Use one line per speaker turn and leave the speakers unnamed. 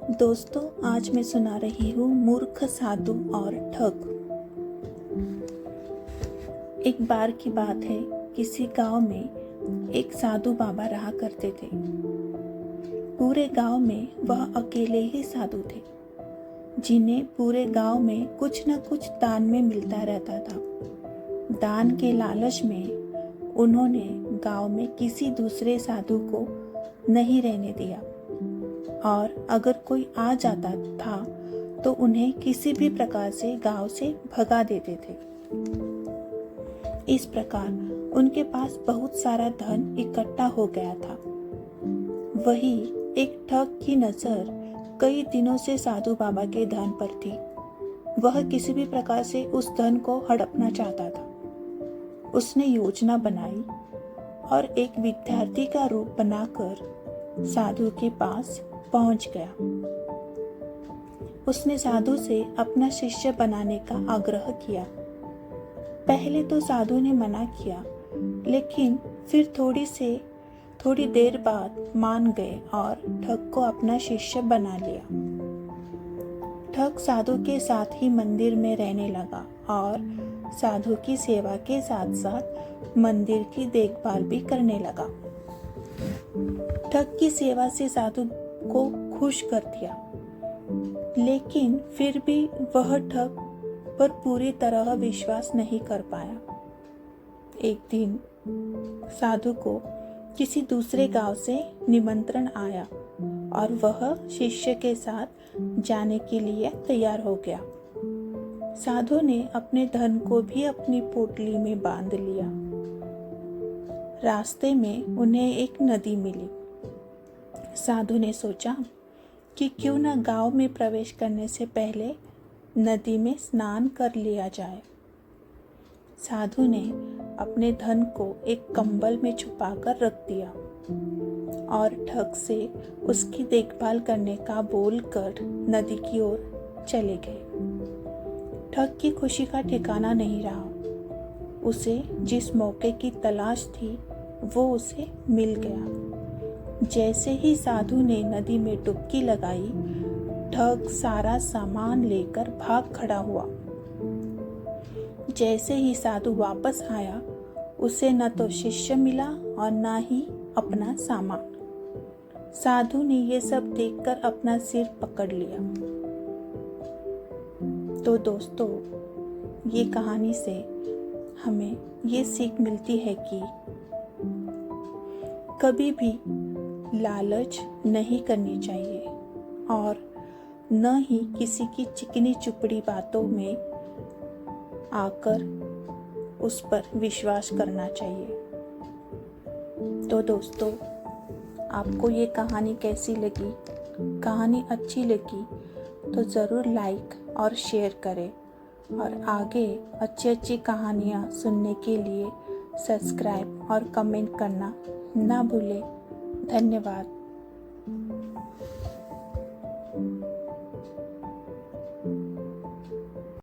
दोस्तों, आज मैं सुना रही हूँ मूर्ख साधु और ठग। एक बार की बात है, किसी गांव में एक साधु बाबा रहा करते थे। पूरे गांव में वह अकेले ही साधु थे, जिन्हें पूरे गांव में कुछ न कुछ दान में मिलता रहता था। दान के लालच में उन्होंने गांव में किसी दूसरे साधु को नहीं रहने दिया, और अगर कोई आ जाता था तो उन्हें किसी भी प्रकार से गांव से भगा देते थे। इस प्रकार उनके पास बहुत सारा धन इकट्ठा हो गया था। वही एक ठग की नजर कई दिनों से साधु बाबा के धन पर थी। वह किसी भी प्रकार से उस धन को हड़पना चाहता था। उसने योजना बनाई और एक विद्यार्थी का रूप बनाकर साधु के पास पहुंच गया। उसने साधु से अपना शिष्य बनाने का आग्रह किया। पहले तो साधु ने मना किया, लेकिन फिर थोड़ी देर बाद मान गए और ठग को अपना शिष्य बना लिया। ठग साधु के साथ ही मंदिर में रहने लगा और साधु की सेवा के साथ साथ मंदिर की देखभाल भी करने लगा। ठग की सेवा से साधु को खुश कर दिया, लेकिन फिर भी वह ठग पर पूरी तरह विश्वास नहीं कर पाया। एक दिन साधु को किसी दूसरे गांव से निमंत्रण आया और वह शिष्य के साथ जाने के लिए तैयार हो गया। साधु ने अपने धन को भी अपनी पोटली में बांध लिया। रास्ते में उन्हें एक नदी मिली। साधु ने सोचा कि क्यों न गांव में प्रवेश करने से पहले नदी में स्नान कर लिया जाए। साधु ने अपने धन को एक कंबल में छुपाकर रख दिया और ठग से उसकी देखभाल करने का बोलकर नदी की ओर चले गए। ठग की खुशी का ठिकाना नहीं रहा। उसे जिस मौके की तलाश थी वो उसे मिल गया। जैसे ही साधु ने नदी में डुबकी लगाई, ठग सारा सामान लेकर भाग खड़ा हुआ। जैसे ही साधु वापस आया, उसे न तो शिष्य मिला और न ही अपना सामान। साधु ने ये सब देखकर अपना सिर पकड़ लिया। तो दोस्तों, ये कहानी से हमें ये सीख मिलती है कि कभी भी लालच नहीं करनी चाहिए और न ही किसी की चिकनी चुपड़ी बातों में आकर उस पर विश्वास करना चाहिए। तो दोस्तों, आपको ये कहानी कैसी लगी? कहानी अच्छी लगी तो ज़रूर लाइक और शेयर करें, और आगे अच्छी कहानियाँ सुनने के लिए सब्सक्राइब और कमेंट करना ना भूलें। धन्यवाद।